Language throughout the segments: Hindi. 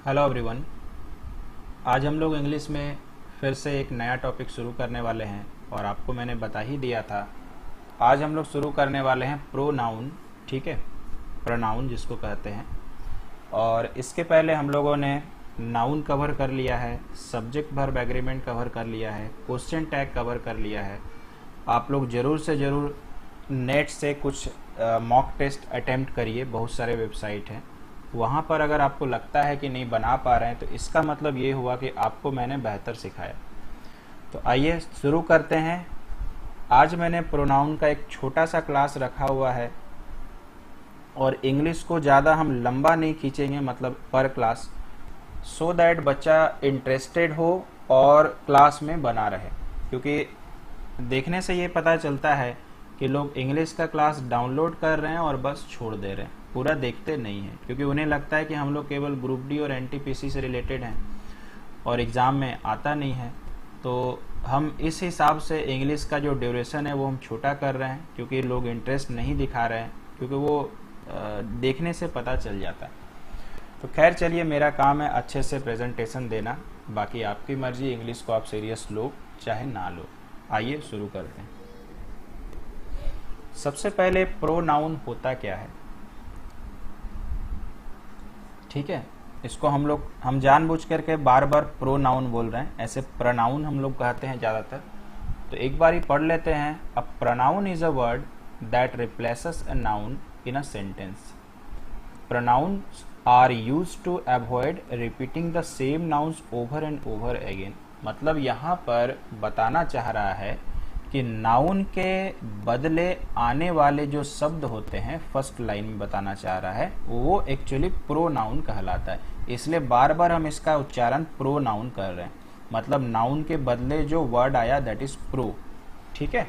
Hello everyone. आज हम लोग इंग्लिश में फिर से एक नया टॉपिक शुरू करने वाले हैं और आपको मैंने बता ही दिया था। आज हम लोग शुरू करने वाले हैं प्रोनाउन, ठीक है, प्रोनाउन जिसको कहते हैं। और इसके पहले हम लोगों ने नाउन कवर कर लिया है, सब्जेक्ट वर्ब एग्रीमेंट कवर कर लिया है, क्वेश्चन टैग कवर कर लिया है। आप लोग ज़रूर से ज़रूर नेट से कुछ मॉक टेस्ट अटेम्प्ट करिए, बहुत सारे वेबसाइट हैं वहाँ पर। अगर आपको लगता है कि नहीं बना पा रहे हैं तो इसका मतलब ये हुआ कि आपको मैंने बेहतर सिखाया। तो आइए शुरू करते हैं। आज मैंने प्रोनाउन का एक छोटा सा क्लास रखा हुआ है और इंग्लिश को ज़्यादा हम लंबा नहीं खींचेंगे, मतलब पर क्लास, सो दैट बच्चा इंटरेस्टेड हो और क्लास में बना रहे। क्योंकि देखने से ये पता चलता है कि लोग इंग्लिश का क्लास डाउनलोड कर रहे हैं और बस छोड़ दे रहे हैं, पूरा देखते नहीं हैं। क्योंकि उन्हें लगता है कि हम लोग केवल ग्रुप डी और एनटीपीसी से रिलेटेड हैं और एग्ज़ाम में आता नहीं है। तो हम इस हिसाब से इंग्लिश का जो ड्यूरेशन है वो हम छोटा कर रहे हैं, क्योंकि लोग इंटरेस्ट नहीं दिखा रहे हैं, क्योंकि वो देखने से पता चल जाता है। तो खैर चलिए, मेरा काम है अच्छे से प्रेजेंटेशन देना, बाकी आपकी मर्जी, इंग्लिश को आप सीरियस लो चाहे ना लो। आइए शुरू करते हैं। सबसे पहले प्रोनाउन होता क्या है, ठीक है। इसको हम जानबूझ करके बार बार प्रोनाउन बोल रहे हैं, ऐसे प्रोनाउन हम लोग कहते हैं ज़्यादातर। तो एक बार ही पढ़ लेते हैं। A pronoun is a word that replaces a noun in a sentence. Pronouns are used to avoid repeating the same nouns over and over again. मतलब यहाँ पर बताना चाह रहा है कि नाउन के बदले आने वाले जो शब्द होते हैं, फर्स्ट लाइन में बताना चाह रहा है, वो एक्चुअली प्रोनाउन कहलाता है। इसलिए बार बार हम इसका उच्चारण प्रोनाउन कर रहे हैं। मतलब नाउन के बदले जो वर्ड आया दैट इज प्रो, ठीक है।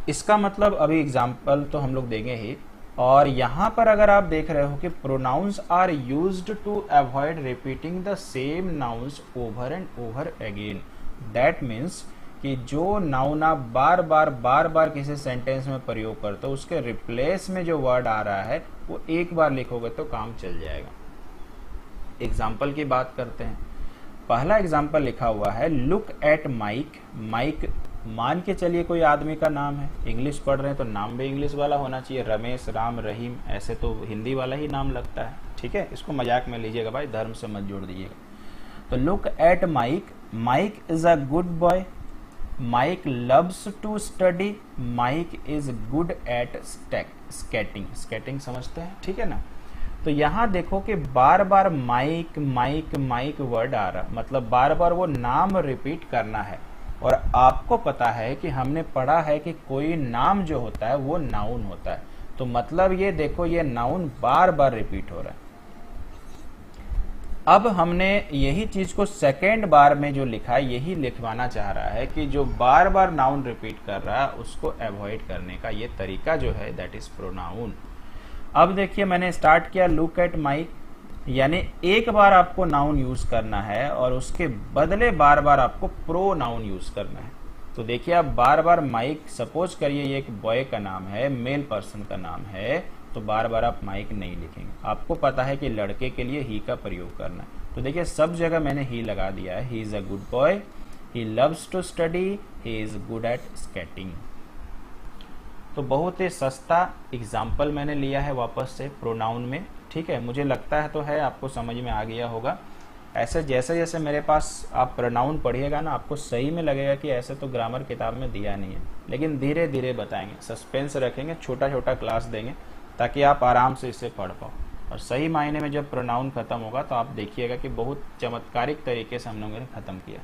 इसका मतलब अभी एग्जाम्पल तो हम लोग देंगे ही। और यहाँ पर अगर आप देख रहे हो कि pronouns are used to avoid repeating the same nouns over and over again, that means कि जो नाउन आप बार बार किसी सेंटेंस में प्रयोग करते हो, उसके रिप्लेस में जो वर्ड आ रहा है वो एक बार लिखोगे तो काम चल जाएगा। एग्जाम्पल की बात करते हैं। पहला एग्जाम्पल लिखा हुआ है, लुक एट माइक। माइक मान के चलिए कोई आदमी का नाम है, इंग्लिश पढ़ रहे हैं तो नाम भी इंग्लिश वाला होना चाहिए। रमेश, राम, रहीम, ऐसे तो हिंदी वाला ही नाम लगता है, ठीक है। इसको मजाक में लीजिएगा भाई, धर्म से मत जोड़ दीजिएगा। तो look at Mike, Mike is a good boy, Mike loves to study, Mike is good at skating. Skating समझते हैं, ठीक है ना। तो यहाँ देखो कि बार बार माइक माइक माइक वर्ड आ रहा, मतलब बार बार वो नाम रिपीट करना है। और आपको पता है कि हमने पढ़ा है कि कोई नाम जो होता है वो नाउन होता है। तो मतलब ये देखो, ये नाउन बार बार रिपीट हो रहा है। अब हमने यही चीज को सेकेंड बार में जो लिखा है यही लिखवाना चाह रहा है कि जो बार बार नाउन रिपीट कर रहा है उसको अवॉइड करने का ये तरीका जो है दैट इज प्रोनाउन। अब देखिए, मैंने स्टार्ट किया लुक एट माइक, यानी एक बार आपको नाउन यूज करना है और उसके बदले बार बार आपको प्रोनाउन यूज करना है। तो देखिए, आप बार बार माइक, सपोज करिए ये एक बॉय का नाम है, मेल पर्सन का नाम है, तो बार बार आप माइक नहीं लिखेंगे। आपको पता है कि लड़के के लिए ही का प्रयोग करना है। तो देखिए, सब जगह मैंने ही लगा दिया है। He is a good boy, he loves to study, he is good at skating. तो बहुत ही सस्ता एग्जाम्पल मैंने लिया है वापस से प्रोनाउन में, ठीक है। मुझे लगता है तो है आपको समझ में आ गया होगा। ऐसे जैसे जैसे मेरे पास आप प्रोनाउन पढ़िएगा ना, आपको सही में लगेगा कि ऐसे तो ग्रामर किताब में दिया नहीं है, लेकिन धीरे धीरे बताएंगे, सस्पेंस रखेंगे, छोटा छोटा क्लास देंगे ताकि आप आराम से इसे पढ़ पाओ। और सही मायने में जब प्रोनाउन खत्म होगा तो आप देखिएगा कि बहुत चमत्कारिक तरीके से हम लोगों ने खत्म किया।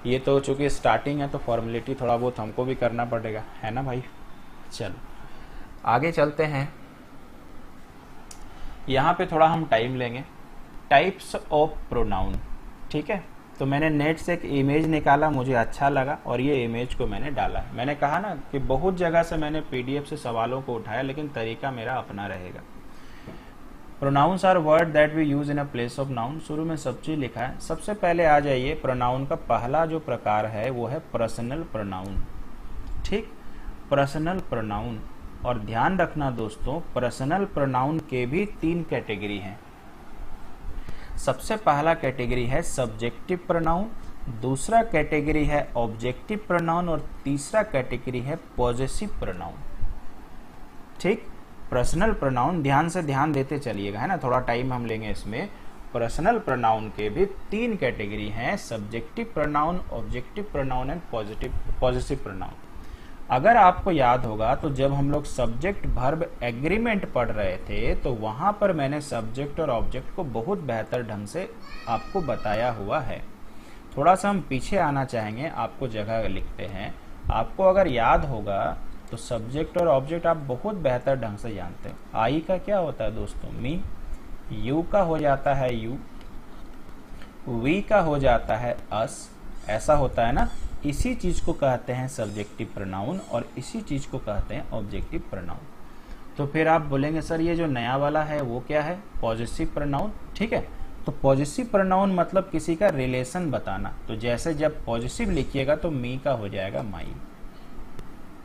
ये तो चूंकि स्टार्टिंग है तो फॉर्मेलिटी थोड़ा बहुत हमको भी करना पड़ेगा, है ना भाई। चलो आगे चलते हैं। यहाँ पे थोड़ा हम टाइम लेंगे। टाइप्स ऑफ प्रोनाउन, ठीक है। तो मैंने नेट से एक इमेज निकाला, मुझे अच्छा लगा और ये इमेज को मैंने डाला। मैंने कहा ना कि बहुत जगह से मैंने पीडीएफ से सवालों को उठाया, लेकिन तरीका मेरा अपना रहेगा। Pronouns are word that we use in a place of noun. शुरू में सब चीज लिखा है। सबसे पहले आ जाइए, प्रोनाउन का पहला जो प्रकार है वो है पर्सनल प्रोनाउन, ठीक। Personal pronoun. और ध्यान रखना दोस्तों, पर्सनल प्रोनाउन के भी 3 कैटेगरी हैं। सबसे पहला कैटेगरी है सब्जेक्टिव प्रोनाउन, दूसरा कैटेगरी है ऑब्जेक्टिव प्रोनाउन और तीसरा कैटेगरी है पॉजेसिव प्रोनाउन। ठीक, पर्सनल प्रोनाउन ध्यान देते चलिएगा, है ना, थोड़ा टाइम हम लेंगे इसमें। पर्सनल प्रोनाउन के भी 3 कैटेगरी हैं, subjective pronoun, objective pronoun and possessive pronoun. अगर आपको याद होगा तो जब हम लोग सब्जेक्ट वर्ब एग्रीमेंट पढ़ रहे थे तो वहां पर मैंने सब्जेक्ट और ऑब्जेक्ट को बहुत बेहतर ढंग से आपको बताया हुआ है। थोड़ा सा हम पीछे आना चाहेंगे, आपको जगह लिखते हैं। आपको अगर याद होगा तो सब्जेक्ट और ऑब्जेक्ट आप बहुत बेहतर ढंग से जानते हैं। आई का क्या होता है दोस्तों? मी। यू का हो जाता है यू, वी का हो जाता है अस, ऐसा होता है ना। इसी चीज को कहते हैं सब्जेक्टिव प्रोनाउन और इसी चीज को कहते हैं ऑब्जेक्टिव प्रोनाउन। तो फिर आप बोलेंगे सर ये जो नया वाला है वो क्या है? Possessive pronoun. ठीक है, तो पॉजेसिव प्रोनाउन मतलब किसी का रिलेशन बताना। तो जैसे जब पॉजेसिव लिखिएगा तो मी का हो जाएगा माई,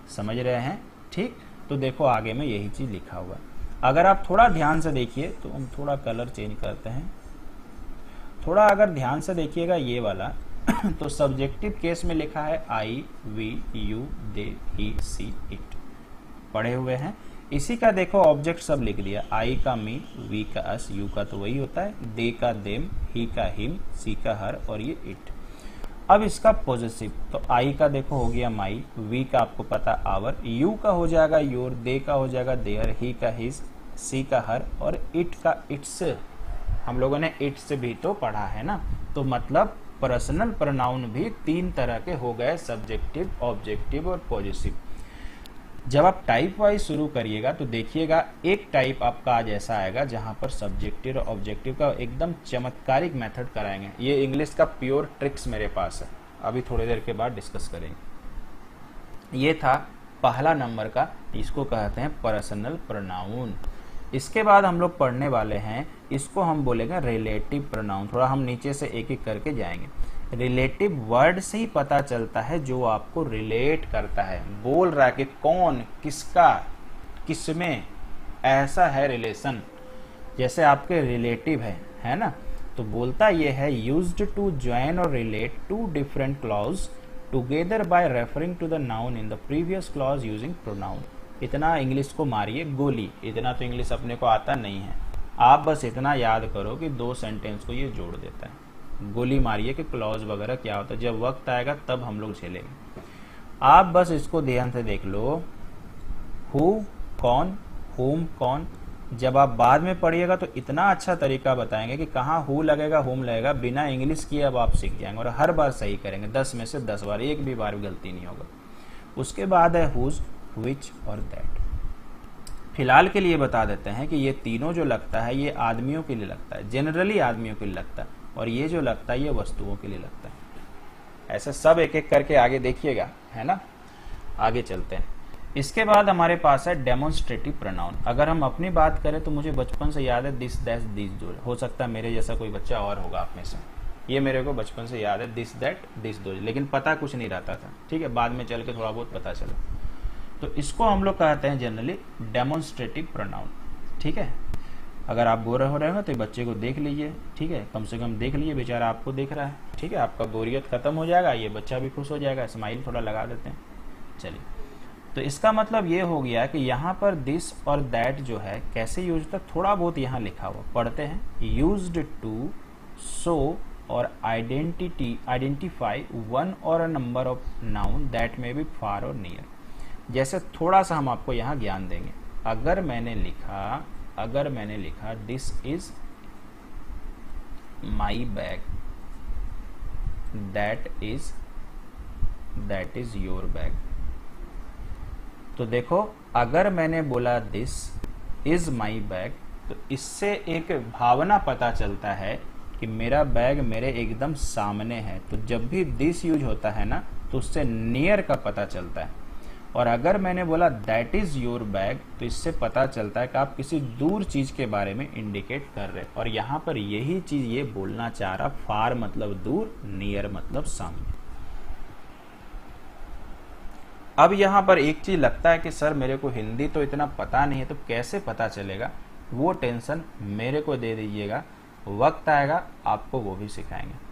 समझ रहे हैं? ठीक, तो देखो आगे में यही चीज लिखा हुआ है। अगर आप थोड़ा ध्यान से देखिए तो हम थोड़ा कलर चेंज करते हैं, थोड़ा अगर ध्यान से देखिएगा ये वाला तो सब्जेक्टिव केस में लिखा है I, we, you, they, he, she, it, पढ़े हुए हैं। इसी का देखो ऑब्जेक्ट सब लिख लिया, आई का मी, वी का अस, यू का तो वही होता है, दे का देम, ही का हिम, सी का हर और ये इट। अब इसका पॉजेसिव, तो आई का देखो हो गया माई, वी का आपको पता आवर, यू का हो जाएगा योर, दे का हो जाएगा देयर, ही का हिज, सी का हर और इट का इट्स। हम लोगों ने इट्स भी तो पढ़ा है ना। तो मतलब पर्सनल प्रोनाउन भी 3 तरह के हो गए, सब्जेक्टिव, ऑब्जेक्टिव और पॉजेसिव। जब आप टाइप वाइज शुरू करिएगा तो देखिएगा एक टाइप आपका आज ऐसा आएगा जहां पर सब्जेक्टिव और ऑब्जेक्टिव का एकदम चमत्कारिक मेथड कराएंगे। ये इंग्लिश का प्योर ट्रिक्स मेरे पास है, अभी थोड़ी देर के बाद डिस्कस करेंगे। ये था पहला नंबर का, इसको कहते हैं पर्सनल प्रोनाउन। इसके बाद हम लोग पढ़ने वाले हैं, इसको हम बोलेंगे रिलेटिव प्रोनाउन। थोड़ा हम नीचे से एक एक करके जाएंगे। रिलेटिव वर्ड से ही पता चलता है, जो आपको रिलेट करता है, बोल रहा है कि कौन, किसका, किसमें ऐसा है रिलेशन। जैसे आपके रिलेटिव है ना, तो बोलता ये है यूज्ड टू ज्वाइन और relate to different clause together by referring to the noun in the previous clause using pronoun. इतना इंग्लिश को मारिए गोली, इतना तो इंग्लिश अपने को आता नहीं है। आप बस इतना याद करो कि 2 सेंटेंस को ये जोड़ देता है। गोली मारिए कि क्लॉज वगैरह क्या होता है, जब वक्त आएगा तब हम लोग झेलेंगे। आप बस इसको ध्यान से देख लो, हु कौन, हुम कौन। जब आप बाद में पढ़िएगा तो इतना अच्छा तरीका बताएंगे कि कहाँ हु लगेगा, हुम लगेगा, बिना इंग्लिश किए अब आप सीख जाएंगे और हर बार सही करेंगे। 10 में से 10 बार, एक भी बार गलती नहीं होगा। उसके बाद है हुज, विच और दैट। फिलहाल के लिए बता देते हैं कि ये तीनों जो लगता है ये आदमियों के लिए लगता है, जनरली आदमियों के लिए लगता है, और ये जो लगता है ये वस्तुओं के लिए लगता है। ऐसे सब एक एक करके आगे देखिएगा, है ना। आगे चलते हैं। इसके बाद हमारे पास है डेमोन्स्ट्रेटिव प्रोनाउन। अगर हम अपनी बात करें तो मुझे बचपन से याद है दिस, दैट, दिस, दो। हो सकता है मेरे जैसा कोई बच्चा और होगा आप में से, ये मेरे को बचपन से याद है दिस, दैट, दिस, दो, लेकिन पता कुछ नहीं रहता था। ठीक है, बाद में चल के थोड़ा बहुत पता चला। तो इसको हम लोग कहते हैं जनरली डेमोन्स्ट्रेटिव प्रोनाउन। ठीक है, अगर आप बोर हो रहे हो तो बच्चे को देख लीजिए, ठीक है, कम से कम देख लीजिए, बेचारा आपको देख रहा है। ठीक है, आपका बोरियत खत्म हो जाएगा, ये बच्चा भी खुश हो जाएगा। स्माइल थोड़ा लगा देते हैं। चलिए, तो इसका मतलब ये हो गया कि यहाँ पर दिस और दैट जो है कैसे यूज होता है, थोड़ा बहुत यहाँ लिखा हुआ पढ़ते हैं। Used to show or identify one or a number of noun that may be far or near. जैसे थोड़ा सा हम आपको यहाँ ज्ञान देंगे। अगर मैंने लिखा this is my bag, that is your bag. तो देखो, अगर मैंने बोला दिस इज माई बैग तो इससे एक भावना पता चलता है कि मेरा बैग मेरे एकदम सामने है। तो जब भी दिस यूज होता है ना तो उससे नियर का पता चलता है। और अगर मैंने बोला दैट इज योर बैग तो इससे पता चलता है कि आप किसी दूर चीज के बारे में इंडिकेट कर रहे हैं। और यहाँ पर यही चीज ये बोलना चाह रहा, फार मतलब दूर, नियर मतलब सामने। अब यहाँ पर एक चीज लगता है कि सर मेरे को हिंदी तो इतना पता नहीं है, तो कैसे पता चलेगा? वो टेंशन मेरे को दे दीजिएगा, वक्त आएगा आपको वो भी सिखाएंगे।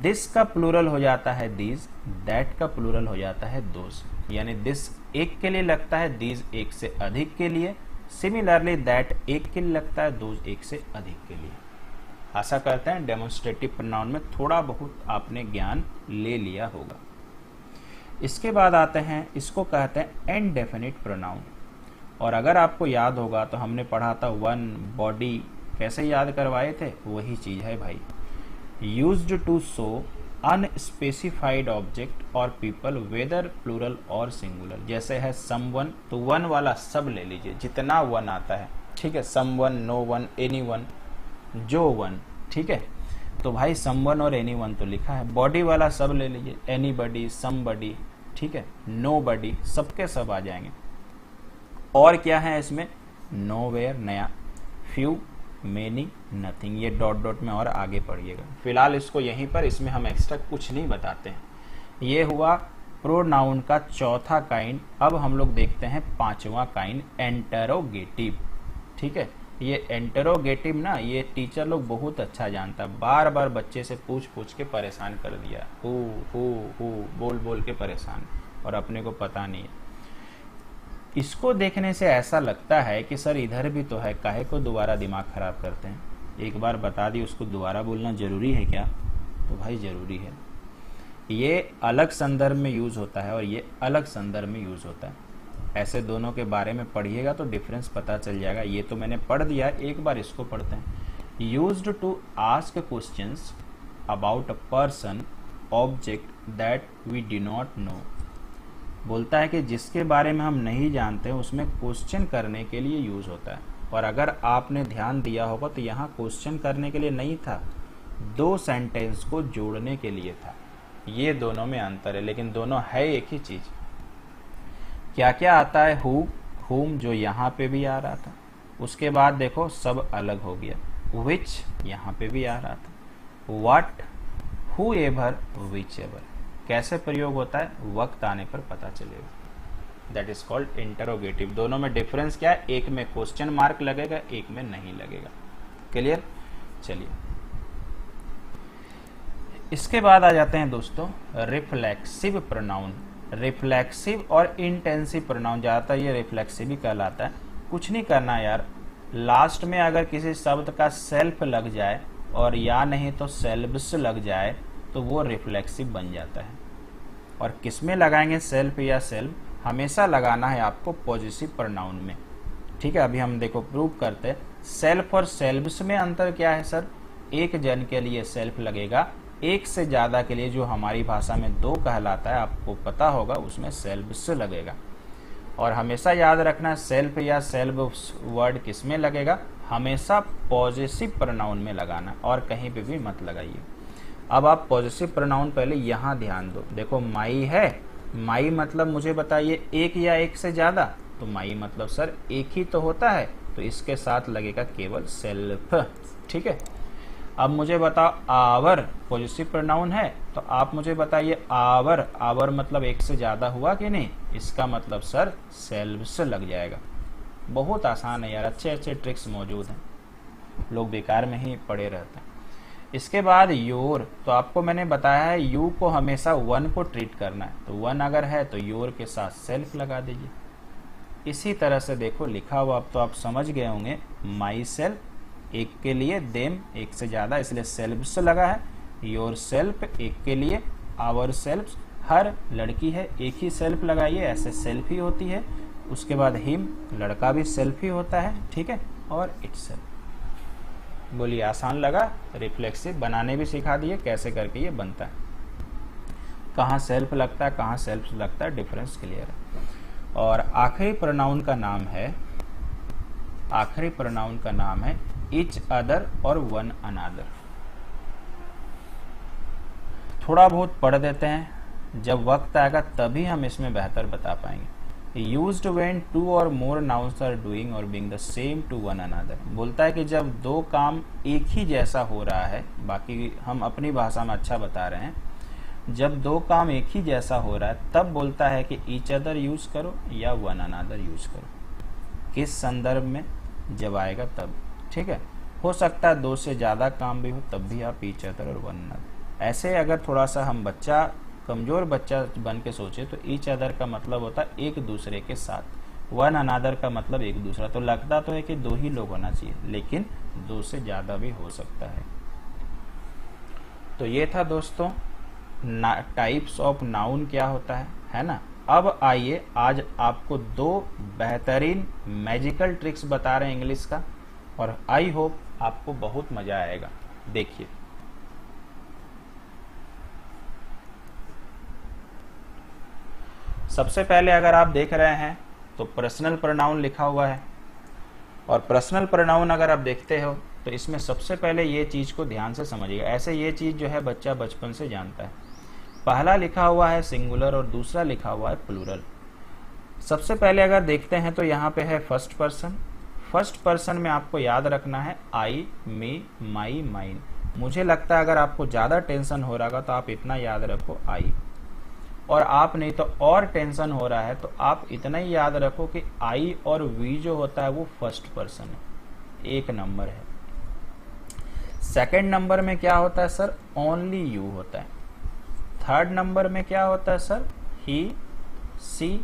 दिस का प्लूरल हो जाता है दीज, दैट का प्लूरल हो जाता है दोज। यानी दिस एक के लिए लगता है, दीज एक से अधिक के लिए, सिमिलरली दैट एक के लिए लगता है, दोज एक से अधिक के लिए। आशा करते हैं डेमोन्स्ट्रेटिव प्रोनाउन में थोड़ा बहुत आपने ज्ञान ले लिया होगा। इसके बाद आते हैं, इसको कहते हैं इनडेफिनिट प्रोनाउन। और अगर आपको याद होगा तो हमने पढ़ा था वन, बॉडी, कैसे याद करवाए थे, वही चीज है भाई। Used to show unspecified object और पीपल वेदर प्लूरल और सिंगुलर। जैसे है समवन, तो वन वाला सब ले लीजिए जितना वन आता है, ठीक है। Someone, no one, anyone, जो वन, ठीक है। तो भाई समवन और एनी वन तो लिखा है। बॉडी वाला सब ले लीजिए, एनीबडी, समबडी, ठीक है, नोबडी, सबके सब आ जाएंगे। और क्या है इसमें, नोवेयर नया, फ्यू, मेनी, नथिंग। ये डॉट डॉट में और आगे पढ़िएगा। फिलहाल इसको यहीं पर, इसमें हम एक्स्ट्रा कुछ नहीं बताते हैं। ये हुआ प्रोनाउन का चौथा काइंड। अब हम लोग देखते हैं पांचवा काइंड, इंटरोगेटिव, ठीक है। ये इंटरोगेटिव ना, ये टीचर लोग बहुत अच्छा जानता है। बार बार बच्चे से पूछ पूछ के परेशान कर दिया, हु बोल बोल के परेशान, और अपने को पता नहीं है। इसको देखने से ऐसा लगता है कि सर इधर भी तो है, काहे को दोबारा दिमाग खराब करते हैं। एक बार बता दी, उसको दोबारा बोलना जरूरी है क्या? तो भाई जरूरी है। ये अलग संदर्भ में यूज होता है और ये अलग संदर्भ में यूज होता है। ऐसे दोनों के बारे में पढ़िएगा तो डिफरेंस पता चल जाएगा। ये तो मैंने पढ़ दिया, एक बार इसको पढ़ते हैं। Used to ask questions about a person, object that we do not know. बोलता है कि जिसके बारे में हम नहीं जानते उसमें क्वेश्चन करने के लिए यूज होता है। और अगर आपने ध्यान दिया होगा तो यहाँ क्वेश्चन करने के लिए नहीं था, दो सेंटेंस को जोड़ने के लिए था। ये दोनों में अंतर है, लेकिन दोनों है एक ही चीज। क्या क्या आता है, हु, हुम, जो यहाँ पे भी आ रहा था। उसके बाद देखो सब अलग हो गया, विच यहाँ पे भी आ रहा था, what, who ever, which ever. कैसे प्रयोग होता है, वक्त आने पर पता चलेगा। That is called interrogative. दोनों में डिफरेंस क्या है, एक में क्वेश्चन मार्क लगेगा, एक में नहीं लगेगा। क्लियर? चलिए इसके बाद आ जाते हैं दोस्तों रिफ्लेक्सिव प्रोनाउन। रिफ्लेक्सिव और इंटेंसिव प्रोनाउन, ज्यादातर ये रिफ्लेक्सिव ही कहलाता है। कुछ नहीं करना यार, लास्ट में अगर किसी शब्द का सेल्फ लग जाए और या नहीं तो सेल्व्स लग जाए तो वो रिफ्लेक्सिव बन जाता है। और किसमें लगाएंगे, सेल्फ या सेल्फ? हमेशा लगाना है आपको पॉजिटिव प्रोनाउन में, ठीक है। अभी हम देखो प्रूव करते हैं। सेल्फ और सेल्व्स में अंतर क्या है सर? एक जन के लिए सेल्फ लगेगा, एक से ज्यादा के लिए, जो हमारी भाषा में दो कहलाता है, आपको पता होगा, उसमें सेल्व्स लगेगा। और हमेशा याद रखना, सेल्फ या सेल्व्स वर्ड किसमें लगेगा? हमेशा पॉजिटिव प्रोनाउन में लगाना, और कहीं पे भी मत लगाइए। अब आप पॉजिटिव प्रोनाउन पहले यहाँ ध्यान दो। देखो माई है, माई मतलब मुझे बताइए एक या एक से ज्यादा, तो माई मतलब सर एक ही तो होता है, तो इसके साथ लगेगा केवल सेल्फ, ठीक है। अब मुझे बताओ आवर पॉजिटिव प्रोनाउन है, तो आप मुझे बताइए आवर, आवर मतलब एक से ज्यादा हुआ कि नहीं? इसका मतलब सर सेल्व्स लग जाएगा। बहुत आसान है यार, अच्छे अच्छे ट्रिक्स मौजूद हैं, लोग बेकार में ही पड़े रहते हैं। इसके बाद योर, तो आपको मैंने बताया है यू को हमेशा वन को ट्रीट करना है, तो वन अगर है तो योर के साथ सेल्फ लगा दीजिए। इसी तरह से देखो लिखा हुआ, अब तो आप समझ गए होंगे। माई सेल्फ एक के लिए, देम एक से ज्यादा, इसलिए सेल्फ्स लगा है। योर सेल्फ एक के लिए, आवर सेल्फ, हर लड़की है एक ही सेल्फ लगाइए, ऐसे सेल्फ ही होती है। उसके बाद हिम, लड़का भी सेल्फ ही होता है, ठीक है। और इटसेल्फ। बोलिए आसान लगा? रिफ्लेक्सिव बनाने भी सिखा दिए कैसे करके ये बनता है, कहाँ सेल्फ लगता है कहाँ सेल्फ लगता है, डिफरेंस क्लियर है। और आखिरी प्रोनाउन का नाम है, आखिरी प्रोनाउन का नाम है ईच अदर और वन अनदर। थोड़ा बहुत पढ़ देते हैं, जब वक्त आएगा तभी हम इसमें बेहतर बता पाएंगे। Used when two or more nouns are doing or being the same to one another। बोलता है कि जब दो काम एक ही जैसा हो रहा है, बाकी हम अपनी भाषा में अच्छा बता रहे हैं, जब दो काम एक ही जैसा हो रहा है तब बोलता है कि ईच अदर यूज करो या वन अनदर यूज करो। किस संदर्भ में? जब आएगा तब, ठीक है। हो सकता है 2 से ज़्यादा काम भी हो, तब भी आप ईच अदर और वन अनदर। ऐसे अगर थोड़ा सा हम बच्चा कमज़ोर बच्चा बन के सोचे तो ईच अदर का मतलब होता है एक दूसरे के साथ, वन अनदर का मतलब एक दूसरा। तो लगता तो है कि 2 ही लोग होना चाहिए, लेकिन 2 से ज़्यादा भी हो सकता है। तो ये था दोस्तों टाइप्स ऑफ नाउन क्या होता है ना। अब आइए आज आपको 2 बेहतरीन मैजिकल ट्रिक्स बता रहे हैं इंग्लिश का, और आई होप आपको बहुत मजा आएगा। देखिए, सबसे पहले अगर आप देख रहे हैं तो पर्सनल प्रोनाउन लिखा हुआ है, और पर्सनल प्रोनाउन अगर आप देखते हो तो इसमें सबसे पहले ये चीज़ को ध्यान से समझिएगा। ऐसे ये चीज़ जो है बच्चा बचपन से जानता है। पहला लिखा हुआ है सिंगुलर और दूसरा लिखा हुआ है प्लूरल। सबसे पहले अगर देखते हैं तो यहाँ पे है फर्स्ट पर्सन। फर्स्ट पर्सन में आपको याद रखना है आई, मी, माई, माइन। मुझे लगता है अगर आपको ज़्यादा टेंशन हो रहा होगा तो आप इतना याद रखो आई, और आप नहीं तो और टेंशन हो रहा है तो आप इतना ही याद रखो कि आई और वी जो होता है वो फर्स्ट पर्सन है, एक नंबर है। सेकंड नंबर में क्या होता है सर? ओनली यू होता है। थर्ड नंबर में क्या होता है सर? ही, सी,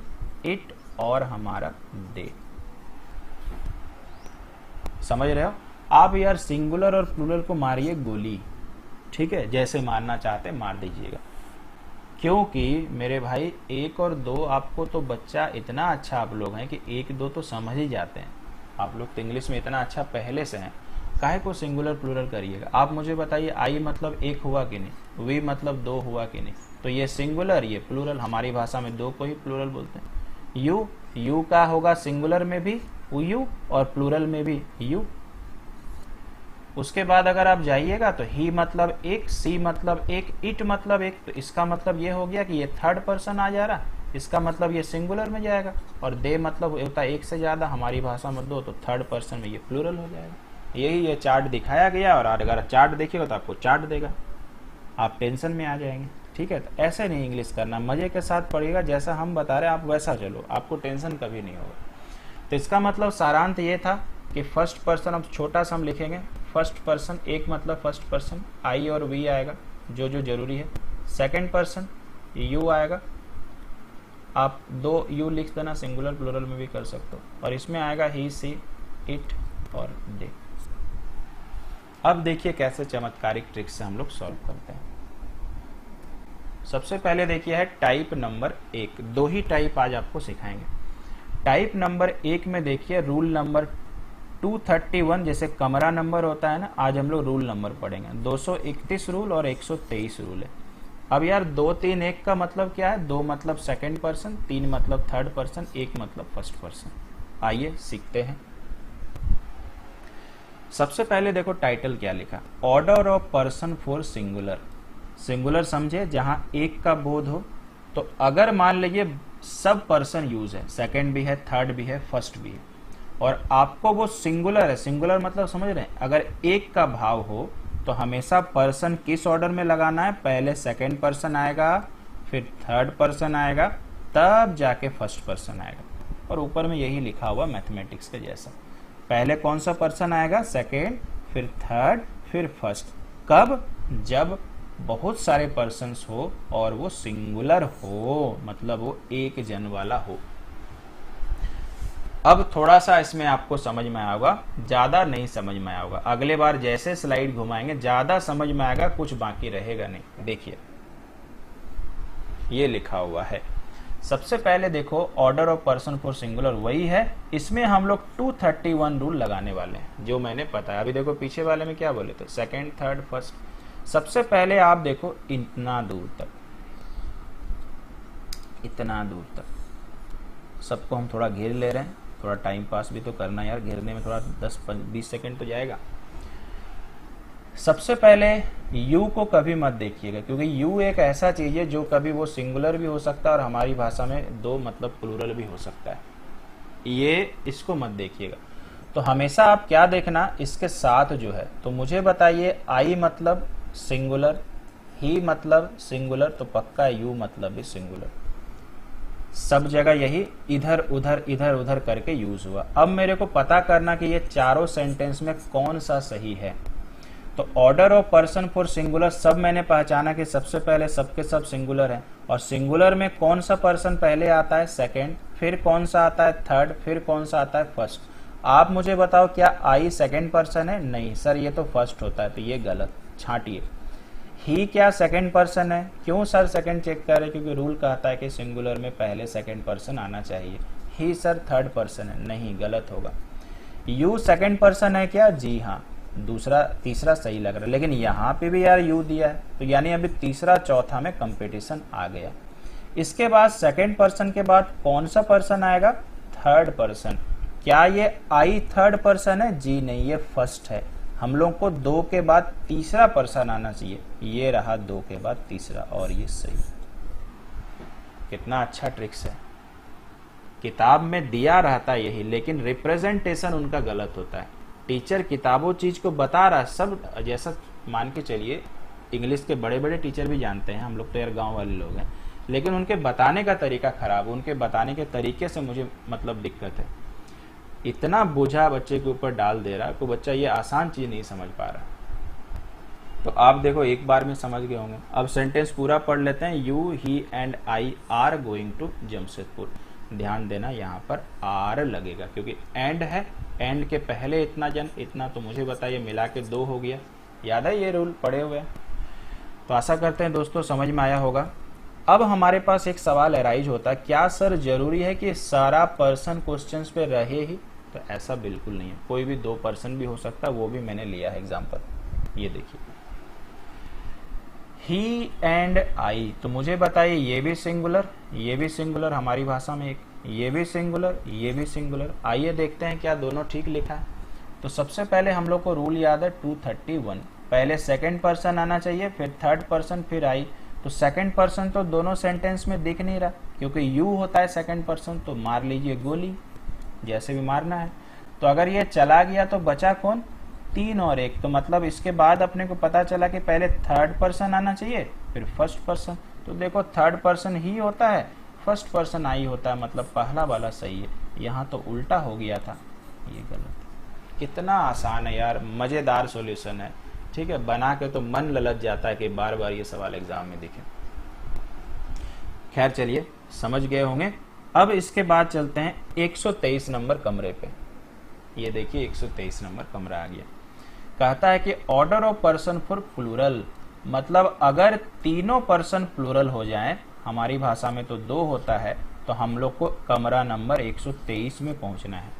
इट और हमारा दे। समझ रहे हो आप? यार सिंगुलर और प्लूरल को मारिए गोली, ठीक है, जैसे मारना चाहते मार दीजिएगा, क्योंकि मेरे भाई 1 और 2 आपको तो बच्चा इतना अच्छा आप लोग हैं कि 1-2 तो समझ ही जाते हैं। आप लोग तो इंग्लिश में इतना अच्छा पहले से हैं, काहे को सिंगुलर प्लूरल करिएगा। आप मुझे बताइए आई मतलब 1 हुआ कि नहीं, वी मतलब 2 हुआ कि नहीं, तो ये सिंगुलर ये प्लूरल। हमारी भाषा में 2 को ही प्लूरल बोलते हैं। यू का होगा सिंगुलर में भी यू और प्लूरल में भी यू। उसके बाद अगर आप जाइएगा तो ही मतलब 1, सी मतलब 1, इट मतलब 1, तो इसका मतलब ये हो गया कि ये थर्ड पर्सन आ जा रहा, इसका मतलब ये सिंगुलर में जाएगा। और दे मतलब होता है 1 से ज़्यादा, हमारी भाषा में 2, तो थर्ड पर्सन में ये प्लूरल हो जाएगा। यही ये चार्ट दिखाया गया, और अगर चार्ट देखिएगा तो आपको चार्ट देगा, आप टेंशन में आ जाएंगे। ठीक है, तो ऐसे नहीं इंग्लिश करना, मज़े के साथ पढ़िएगा, जैसा हम बता रहे हैं आप वैसा चलो, आपको टेंशन कभी नहीं होगा। तो इसका मतलब सारांश ये था कि फर्स्ट पर्सन, अब छोटा सा हम लिखेंगे फर्स्ट पर्सन, एक मतलब फर्स्ट पर्सन, आई और वी आएगा जो जो जरूरी है। सेकंड पर्सन यू आएगा, आप 2 यू लिख देना, सिंगुलर प्लूरल में भी कर सकते हो, और इसमें आएगा ही, सी, इट और दे। अब देखिए कैसे चमत्कारिक ट्रिक से हम लोग सॉल्व करते हैं। सबसे पहले देखिए है टाइप नंबर 1, 2 ही टाइप आज आपको सिखाएंगे। टाइप नंबर 1 में देखिए रूल नंबर 231, जैसे कमरा नंबर होता है ना, आज हम लोग रूल नंबर पढ़ेंगे। 231 रूल और 123 रूल है। अब यार 2, 3, 1 का मतलब क्या है? 2 मतलब सेकंड पर्सन, 3 मतलब थर्ड पर्सन, 1 मतलब फर्स्ट पर्सन। आइए सीखते हैं। सबसे पहले देखो टाइटल क्या लिखा, order of person for singular. Singular समझे जहां 1 का बोध हो, तो अगर मान लीजिए सब पर्सन यूज है, सेकंड भी है, थर्ड भी है, फर्स्ट भी है, और आपको वो सिंगुलर है, सिंगुलर मतलब समझ रहे हैं, अगर 1 का भाव हो तो हमेशा पर्सन किस ऑर्डर में लगाना है? पहले सेकंड पर्सन आएगा, फिर थर्ड पर्सन आएगा, तब जाके फर्स्ट पर्सन आएगा। और ऊपर में यही लिखा हुआ मैथमेटिक्स के जैसा, पहले कौन सा पर्सन आएगा? सेकंड, फिर थर्ड, फिर फर्स्ट। कब? जब बहुत सारे पर्सन्स हो और वो सिंगुलर हो, मतलब वो एक जन वाला हो। अब थोड़ा सा इसमें आपको समझ में आया होगा, ज्यादा नहीं समझ में आया होगा। अगले बार जैसे स्लाइड घुमाएंगे ज्यादा समझ में आएगा, कुछ बाकी रहेगा नहीं। देखिए ये लिखा हुआ है। सबसे पहले देखो order of person for singular वही है, इसमें हम लोग 231 रूल लगाने वाले हैं जो मैंने बताया। अभी देखो पीछे वाले में क्या बोले थे, सेकंड, थर्ड, फर्स्ट। सबसे पहले आप देखो इतना दूर तक, इतना दूर तक सबको हम थोड़ा घेर ले रहे हैं, थोड़ा टाइम पास भी तो करना यार, घेरने में थोड़ा 10-20 सेकंड तो जाएगा। सबसे पहले यू को कभी मत देखिएगा, क्योंकि यू एक ऐसा चीज है जो कभी वो सिंगुलर भी हो सकता है और हमारी भाषा में 2 मतलब प्लूरल भी हो सकता है। ये इसको मत देखिएगा। तो हमेशा आप क्या देखना, इसके साथ जो है, तो मुझे बताइए आई मतलब सिंगुलर, ही मतलब सिंगुलर, तो पक्का यू मतलब भी सिंगुलर। सब जगह यही इधर उधर करके यूज हुआ। अब मेरे को पता करना कि ये चारों सेंटेंस में कौन सा सही है। तो order of person for singular सब मैंने पहचाना कि सबसे पहले सबके सब सिंगुलर है, और सिंगुलर में कौन सा पर्सन पहले आता है, सेकंड, फिर कौन सा आता है, थर्ड, फिर कौन सा आता है, फर्स्ट। आप मुझे बताओ क्या आई सेकंड पर्सन है? नहीं सर, ये तो फर्स्ट होता है, तो ये गलत, छांटिए। ही क्या सेकंड पर्सन है? क्यों सर सेकंड चेक कर रहे? क्योंकि रूल कहता है कि सिंगुलर में पहले सेकंड पर्सन आना चाहिए। ही सर थर्ड पर्सन है, नहीं, गलत होगा। यू सेकंड पर्सन है क्या? जी हाँ, दूसरा तीसरा सही लग रहा है, लेकिन यहाँ पे भी यार यू दिया है, तो यानी अभी तीसरा चौथा में कंपटीशन आ गया। इसके बाद सेकंड पर्सन के बाद कौन सा पर्सन आएगा? Third person. क्या ये आई थर्ड पर्सन है? जी नहीं, ये फर्स्ट है। हम लोग को दो के बाद तीसरा पर्सन आना चाहिए, ये रहा दो के बाद तीसरा, और ये सही। कितना अच्छा ट्रिक्स है। किताब में दिया रहता है यही, लेकिन रिप्रेजेंटेशन उनका गलत होता है। टीचर किताबों चीज को बता रहा है सब, जैसा मान के चलिए इंग्लिश के बड़े बड़े टीचर भी जानते हैं, हम लोग तो यार गांव वाले लोग हैं, लेकिन उनके बताने का तरीका खराब है। उनके बताने के तरीके से मुझे मतलब दिक्कत है। इतना बोझा बच्चे के ऊपर डाल दे रहा है, तो बच्चा ये आसान चीज नहीं समझ पा रहा। तो आप देखो एक बार में समझ गए होंगे। अब सेंटेंस पूरा पढ़ लेते हैं। You, he and I are going to Jamshedpur. ध्यान देना यहाँ पर आर लगेगा क्योंकि एंड है, एंड के पहले इतना जन, इतना तो मुझे बताइए मिला के 2 हो गया। याद है ये रूल पढ़े हुए? तो आशा करते हैं दोस्तों समझ में आया होगा। अब हमारे पास एक सवाल अराइज होता है, क्या सर जरूरी है कि सारा पर्सन क्वेश्चंस पे रहे ही? तो ऐसा बिल्कुल नहीं है, कोई भी 2 पर्सन भी हो सकता है, वो भी मैंने लिया है एग्जांपल। ये देखिए ही एंड आई, तो मुझे बताइए ये भी सिंगुलर, ये भी सिंगुलर हमारी भाषा में, एक ये भी सिंगुलर, ये भी सिंगुलर। आइए देखते हैं क्या दोनों ठीक लिखा है। तो सबसे पहले हम लोग को रूल याद है 231, पहले सेकंड पर्सन आना चाहिए, फिर थर्ड पर्सन, फिर आई। तो सेकंड पर्सन तो दोनों सेंटेंस में दिख नहीं रहा, क्योंकि यू होता है सेकंड पर्सन, तो मार लीजिए गोली, जैसे भी मारना है। तो अगर ये चला गया तो बचा कौन? 3 और 1। तो मतलब इसके बाद अपने को पता चला कि पहले थर्ड पर्सन आना चाहिए, फिर फर्स्ट पर्सन। तो देखो थर्ड पर्सन ही होता है, फर्स्ट पर्सन आई होता है, मतलब पहला वाला सही है। यहाँ तो उल्टा हो गया था, ये गलत। कितना आसान है यार, मजेदार सॉल्यूशन है। ठीक है, बना के तो मन ललच जाता है कि बार बार ये सवाल एग्जाम में दिखे। खैर चलिए, समझ गए होंगे। अब इसके बाद चलते हैं 123 नंबर कमरे पे। ये देखिए 123 नंबर कमरा आ गया। कहता है कि order of person for plural, मतलब अगर तीनों पर्सन प्लूरल हो जाएं, हमारी भाषा में तो 2 होता है, तो हम लोग को कमरा नंबर 123 में पहुंचना है।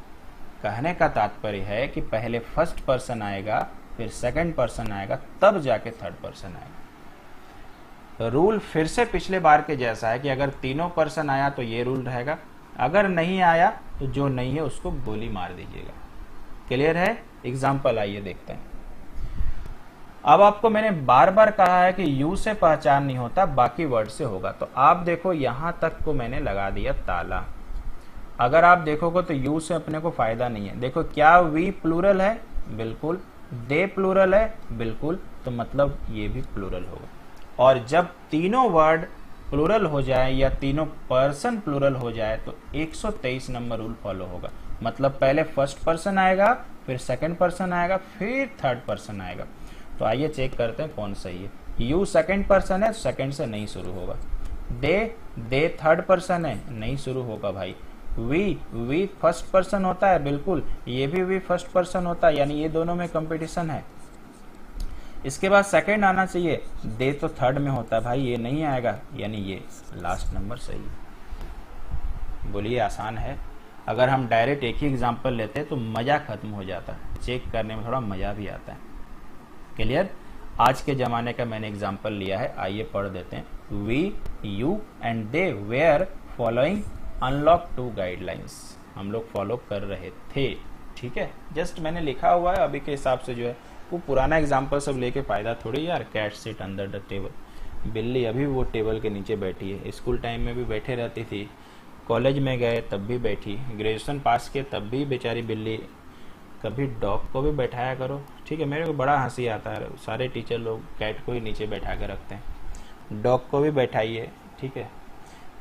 कहने का तात्पर्य है कि पहले फर्स्ट पर्सन आएगा, फिर सेकंड पर्सन आएगा, तब जाके थर्ड पर्सन आएगा। तो रूल फिर से पिछले बार के जैसा है कि अगर तीनों पर्सन आया तो ये रूल रहेगा, अगर नहीं आया तो जो नहीं है उसको गोली मार दीजिएगा। क्लियर है? एग्जाम्पल आइए देखते हैं। अब आपको मैंने बार बार कहा है कि यू से पहचान नहीं होता, बाकी वर्ड से होगा। तो आप देखो यहां तक को मैंने लगा दिया ताला। अगर आप देखोगे तो यू से अपने को फायदा नहीं है। देखो क्या वी प्लूरल है? बिल्कुल। दे प्लूरल है? बिल्कुल। तो मतलब ये भी प्लूरल होगा। और जब तीनों वर्ड प्लूरल हो जाए या तीनों पर्सन प्लूरल हो जाए तो 123 नंबर रूल फॉलो होगा। मतलब पहले फर्स्ट पर्सन आएगा, फिर सेकंड पर्सन आएगा, फिर थर्ड पर्सन आएगा। तो आइए चेक करते हैं कौन सही है। यू सेकंड पर्सन है, सेकंड से नहीं शुरू होगा। दे थर्ड पर्सन है, नहीं शुरू होगा भाई। वी फर्स्ट पर्सन होता है, बिल्कुल, ये भी वी फर्स्ट पर्सन होता है, यानी ये दोनों में कंपटीशन है। इसके बाद सेकंड आना चाहिए, दे तो थर्ड में होता है भाई, ये नहीं आएगा, यानी ये लास्ट नंबर सही है। बोलिए आसान है। अगर हम डायरेक्ट एक ही एग्जांपल लेते तो मजा खत्म हो जाता है, चेक करने में थोड़ा मजा भी आता है। क्लियर? आज के जमाने का मैंने एग्जांपल लिया है, आइए पढ़ देते हैं। We, you and they were following unlock 2 guidelines. हम लोग फॉलो कर रहे थे। ठीक है, जस्ट मैंने लिखा हुआ है अभी के हिसाब से, जो है वो पुराना एग्जाम्पल सब लेके फायदा थोड़ी यार। Cat sit under the table, बिल्ली अभी वो टेबल के नीचे बैठी है। स्कूल टाइम में भी बैठे रहती थी, कॉलेज में गए तब भी बैठी, ग्रेजुएशन पास किए तब भी बेचारी बिल्ली। कभी डॉग को भी बैठाया करो। ठीक है, मेरे को बड़ा हंसी आता है, सारे टीचर लोग कैट को ही नीचे बैठा कर रखते हैं, डॉग को भी बैठाइए। ठीक है,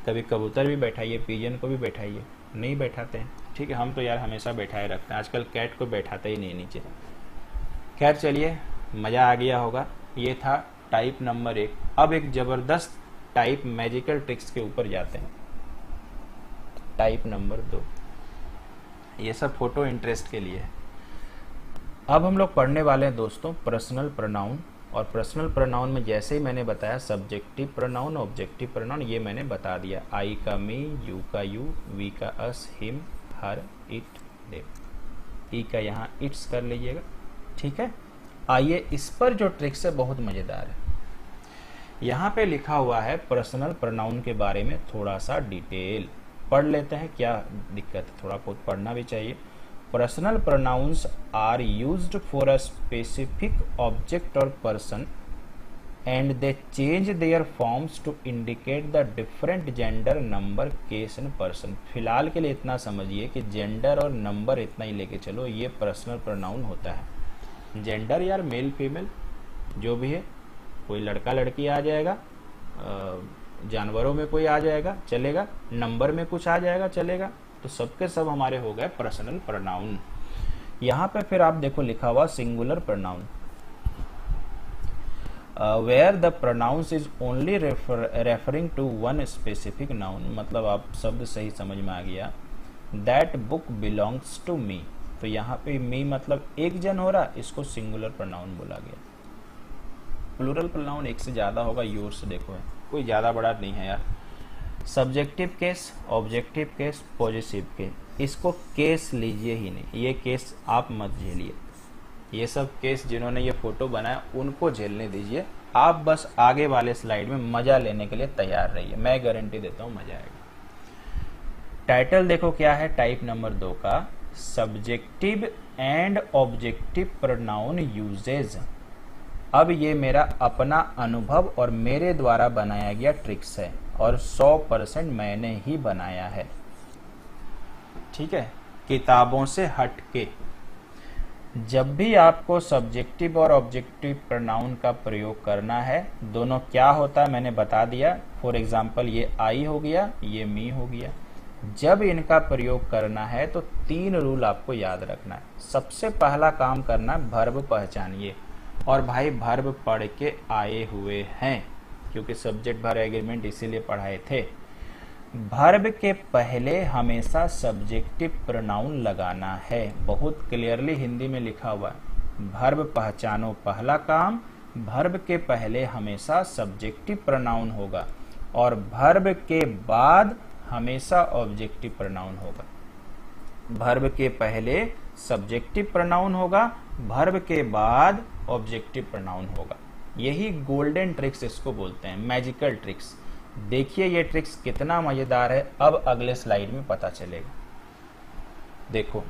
कभी कबूतर भी बैठाइए, पिजन को भी बैठाइए, नहीं बैठाते हैं, ठीक है। हम तो यार हमेशा बैठाए रखते हैं, आजकल कैट को बैठाते ही नहीं नीचे। खैर चलिए, मज़ा आ गया होगा। ये था टाइप नंबर 1। अब एक ज़बरदस्त टाइप मैजिकल ट्रिक्स के ऊपर जाते हैं, टाइप नंबर 2। ये सब फोटो इंटरेस्ट के लिए है। अब हम लोग पढ़ने वाले हैं दोस्तों पर्सनल प्रोनाउन। और पर्सनल प्रोनाउन में जैसे ही मैंने बताया सब्जेक्टिव प्रोनाउन, ऑब्जेक्टिव प्रोनाउन, ये मैंने बता दिया। आई का मी, यू का यू, वी का अस, हिम, हर, इट, देम। ई का यहाँ इट्स कर लीजिएगा, ठीक है। आइए इस पर जो ट्रिक्स है बहुत मज़ेदार है। यहाँ पे लिखा हुआ है पर्सनल प्रोनाउन के बारे में थोड़ा सा डिटेल पढ़ लेते हैं, क्या दिक्कत है, थोड़ा बहुत पढ़ना भी चाहिए। Personal pronouns are used for a specific object or person and they change their forms to indicate the different gender, number, case and person. फिलहाल के लिए इतना समझिए कि जेंडर और नंबर इतना ही लेके चलो, ये पर्सनल प्रोनाउन होता है। जेंडर यार मेल फीमेल जो भी है, कोई लड़का लड़की आ जाएगा, जानवरों में कोई आ जाएगा चलेगा, नंबर में कुछ आ जाएगा चलेगा, तो सबके सब हमारे हो गए पर्सनल प्रोनाउन। यहाँ पे फिर आप देखो लिखा हुआ singular pronoun, where the pronouns is only referring to one specific noun. मतलब आप शब्द सही समझ में आ गया। That book belongs to me, तो यहाँ पे मी मतलब एक जन हो रहा, इसको सिंगुलर प्रोनाउन बोला गया। प्लूरल प्रोनाउन एक से ज्यादा होगा, योर्स देखो है, कोई ज्यादा बड़ा नहीं है यार। Subjective case, objective case, positive case, इसको केस लीजिए ही नहीं, ये केस आप मत झेलिए। ये सब केस जिन्होंने ये फोटो बनाया उनको झेलने दीजिए, आप बस आगे वाले स्लाइड में मजा लेने के लिए तैयार रहिए, मैं गारंटी देता हूँ मजा आएगा। टाइटल देखो क्या है टाइप नंबर 2 का, subjective and objective pronoun usages. अब ये मेरा अपना अनुभव और मेरे द्वारा बनाया गया ट्रिक्स है और 100% मैंने ही बनाया है, ठीक है, किताबों से हटके। जब भी आपको सब्जेक्टिव और ऑब्जेक्टिव प्रोनाउन का प्रयोग करना है, दोनों क्या होता है मैंने बता दिया। फॉर एग्जाम्पल ये आई हो गया, ये मी हो गया। जब इनका प्रयोग करना है तो 3 रूल आपको याद रखना है। सबसे पहला काम करना है वर्ब पहचानिए, और भाई वर्ब पढ़ के आए हुए हैं, क्योंकि सब्जेक्ट वर्ब एग्रीमेंट इसीलिए पढ़ाए थे। वर्ब के पहले हमेशा सब्जेक्टिव प्रोनाउन लगाना है, बहुत क्लियरली हिंदी में लिखा हुआ है। वर्ब पहचानो पहला काम, वर्ब के पहले हमेशा सब्जेक्टिव प्रोनाउन होगा और वर्ब के बाद हमेशा ऑब्जेक्टिव प्रोनाउन होगा। वर्ब के पहले सब्जेक्टिव प्रोनाउन होगा, वर्ब के बाद ऑब्जेक्टिव प्रोनाउन होगा। यही गोल्डन ट्रिक्स इसको बोलते हैं, मैजिकल ट्रिक्स। देखिए ये ट्रिक्स कितना मजेदार है, अब अगले स्लाइड में पता चलेगा। देखो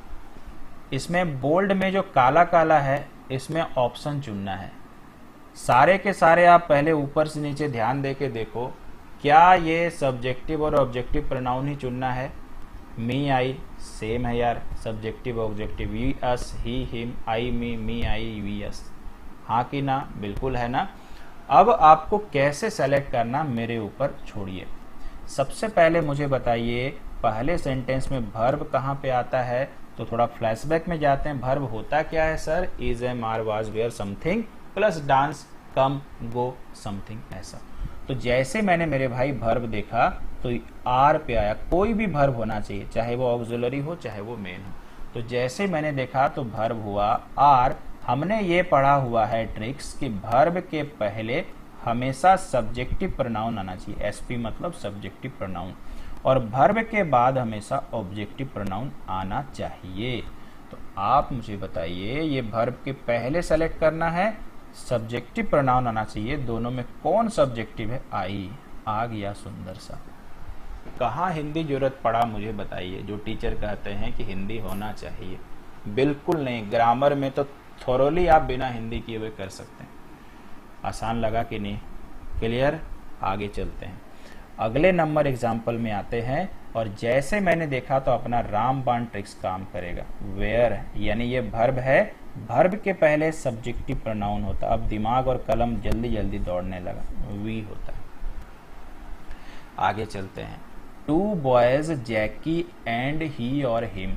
इसमें बोल्ड में जो काला काला है, इसमें ऑप्शन चुनना है। सारे के सारे आप पहले ऊपर से नीचे ध्यान देके देखो, क्या ये सब्जेक्टिव और ऑब्जेक्टिव प्रोनाउन ही चुनना है। मी आई सेम है यार, subjective objective. We us, he him, I me, me I, we us, हाँ कि ना, बिल्कुल है ना। अब आपको कैसे सेलेक्ट करना मेरे ऊपर छोड़िए। सबसे पहले मुझे बताइए पहले सेंटेंस में वर्ब कहाँ पे आता है, तो थोड़ा फ्लैशबैक में जाते हैं। वर्ब होता क्या है sir, is, am, are, was, were, something plus dance, come, go, something, ऐसा। तो जैसे मैंने मेरे भाई वर्ब देखा तो आर पे आया, कोई भी वर्ब होना चाहिए, चाहे वो ऑक्सिलरी हो चाहे वो मेन हो। तो जैसे मैंने देखा तो वर्ब हुआ आर। हमने ये पढ़ा हुआ है ट्रिक्स कि वर्ब के पहले हमेशा सब्जेक्टिव प्रोनाउन आना चाहिए, एसपी मतलब सब्जेक्टिव प्रोनाउन, और वर्ब के बाद हमेशा ऑब्जेक्टिव प्रोनाउन आना चाहिए। तो आप मुझे बताइए ये वर्ब के पहले सेलेक्ट करना है, सब्जेक्टिव प्रोनाउन आना चाहिए, दोनों में कौन सब्जेक्टिव है, आई। आ गया सुंदर सा। कहाँ हिंदी जरूरत पड़ा मुझे बताइए, जो टीचर कहते हैं कि हिंदी होना चाहिए। बिल्कुल नहीं, ग्रामर में तो थोरोली आप बिना हिंदी किए हुए कर सकते हैं। आसान लगा कि नहीं, क्लियर। आगे चलते हैं, अगले नंबर एग्जाम्पल में आते हैं। और जैसे मैंने देखा तो अपना रामबाण ट्रिक्स काम करेगा। वेयर यानी ये वर्ब है, वर्ब के पहले सब्जेक्टिव प्रोनाउन होता। अब दिमाग और कलम जल्दी जल्दी दौड़ने लगा, वी होता है। आगे चलते हैं। 2 बॉयज जैकी एंड ही और हिम।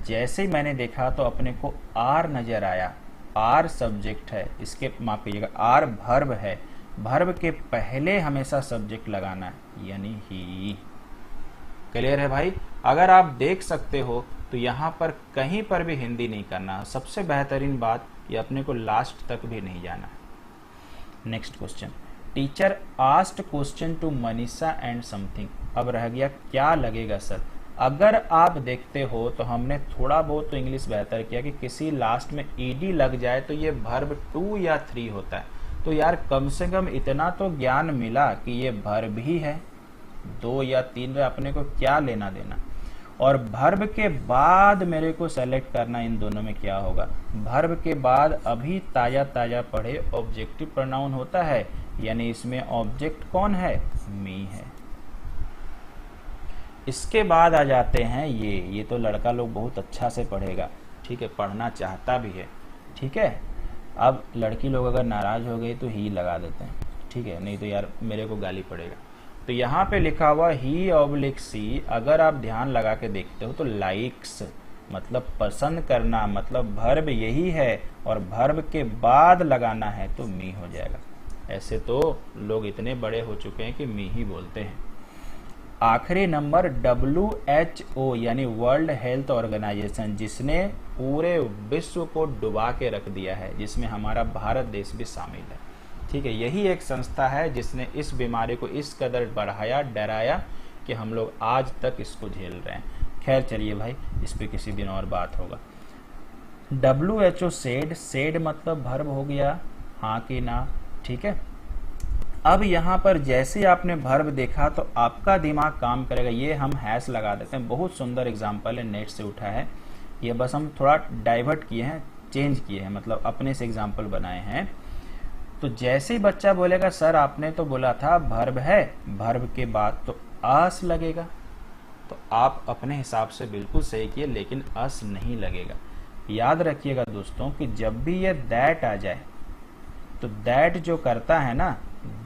जैसे ही मैंने देखा तो अपने को आर नजर आया। आर सब्जेक्ट है, इसके माफ कीजिएगा, आर भर्ब है। भर्ब के पहले हमेशा सब्जेक्ट लगाना है, यानी ही। क्लियर है भाई? अगर आप देख सकते हो तो यहाँ पर कहीं पर भी हिंदी नहीं करना। सबसे बेहतरीन बात, ये अपने को लास्ट तक भी नहीं जाना है। Next question, teacher asked question to Manisha and something. अब रह गया क्या लगेगा सर। अगर आप देखते हो तो हमने थोड़ा बहुत तो इंग्लिश बेहतर किया कि किसी लास्ट में ईडी लग जाए तो ये वर्ब 2 या 3 होता है। तो यार कम से कम इतना तो ज्ञान मिला कि ये वर्ब ही है। 2 या 3 में अपने को क्या लेना देना। और वर्ब के बाद मेरे को सेलेक्ट करना इन दोनों में क्या होगा। वर्ब के बाद अभी ताजा ताजा पढ़े ऑब्जेक्टिव प्रोनाउन होता है, यानी इसमें ऑब्जेक्ट कौन है, मी है। इसके बाद आ जाते हैं ये तो लड़का लोग बहुत अच्छा से पढ़ेगा, ठीक है, पढ़ना चाहता भी है, ठीक है। अब लड़की लोग अगर नाराज हो गई तो ही लगा देते हैं, ठीक है, नहीं तो यार मेरे को गाली पड़ेगा। तो यहाँ पे लिखा हुआ ही ऑब्लिक सी, अगर आप ध्यान लगा के देखते हो तो लाइक्स मतलब पसंद करना, मतलब वर्ब यही है और वर्ब के बाद लगाना है तो मी हो जाएगा। ऐसे तो लोग इतने बड़े हो चुके हैं कि मी ही बोलते हैं। आखिरी नंबर WHO यानी वर्ल्ड हेल्थ ऑर्गेनाइजेशन, जिसने पूरे विश्व को डुबा के रख दिया है, जिसमें हमारा भारत देश भी शामिल है, ठीक है। यही एक संस्था है जिसने इस बीमारी को इस कदर बढ़ाया, डराया कि हम लोग आज तक इसको झेल रहे हैं। खैर चलिए भाई, इस पे किसी दिन और बात होगा। WHO सेड मतलब वर्ब हो गया, हाँ कि ना, ठीक है। अब यहाँ पर जैसे आपने वर्ब देखा तो आपका दिमाग काम करेगा। ये हम हैश लगा देते हैं, बहुत सुंदर एग्जाम्पल है, नेट से उठा है ये, बस हम थोड़ा डाइवर्ट किए हैं, चेंज किए हैं, मतलब अपने से एग्जाम्पल बनाए हैं। तो जैसे ही बच्चा बोलेगा सर आपने तो बोला था वर्ब है, वर्ब के बाद तो अस लगेगा, तो आप अपने हिसाब से बिल्कुल सही किए, लेकिन अस नहीं लगेगा। याद रखिएगा दोस्तों कि जब भी ये दैट आ जाए तो दैट जो करता है ना,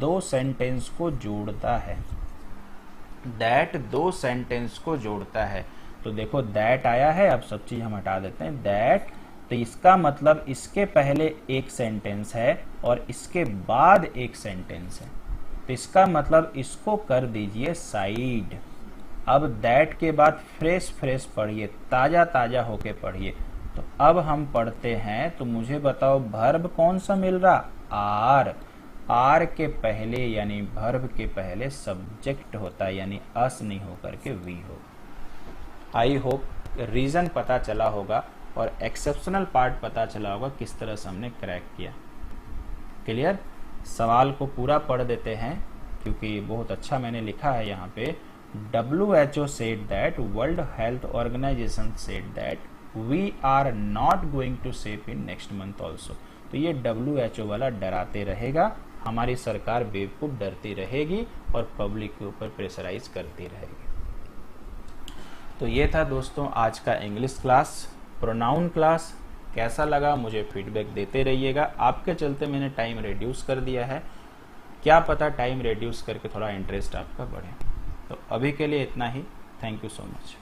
2 सेंटेंस को जोड़ता है। दैट 2 सेंटेंस को जोड़ता है। तो देखो दैट आया है, अब सब चीज हम हटा देते हैं। दैट, तो इसका मतलब इसके पहले एक सेंटेंस है और इसके बाद एक सेंटेंस है, तो इसका मतलब इसको कर दीजिए साइड। अब दैट के बाद फ्रेश फ्रेश पढ़िए, ताजा ताजा होके पढ़िए। तो अब हम पढ़ते हैं, तो मुझे बताओ वर्ब कौन सा मिल रहा, आर। आर के पहले यानी वर्ब के पहले सब्जेक्ट होता है, यानी अस नहीं होकर के वी हो। आई होप रीजन पता चला होगा और एक्सेप्शनल पार्ट पता चला होगा किस तरह से हमने क्रैक किया। क्लियर? सवाल को पूरा पढ़ देते हैं क्योंकि बहुत अच्छा मैंने लिखा है यहाँ पे। WHO said that, World Health Organization said that we are not going to safe in next month also। तो ये WHO वाला डराते रहेगा, हमारी सरकार बेवकूफ डरती रहेगी और पब्लिक के ऊपर प्रेशराइज करती रहेगी। तो ये था दोस्तों आज का इंग्लिश क्लास, प्रोनाउन क्लास। कैसा लगा मुझे फीडबैक देते रहिएगा। आपके चलते मैंने टाइम रिड्यूस कर दिया है, क्या पता टाइम रिड्यूस करके थोड़ा इंटरेस्ट आपका बढ़े। तो अभी के लिए इतना ही। Thank you so much.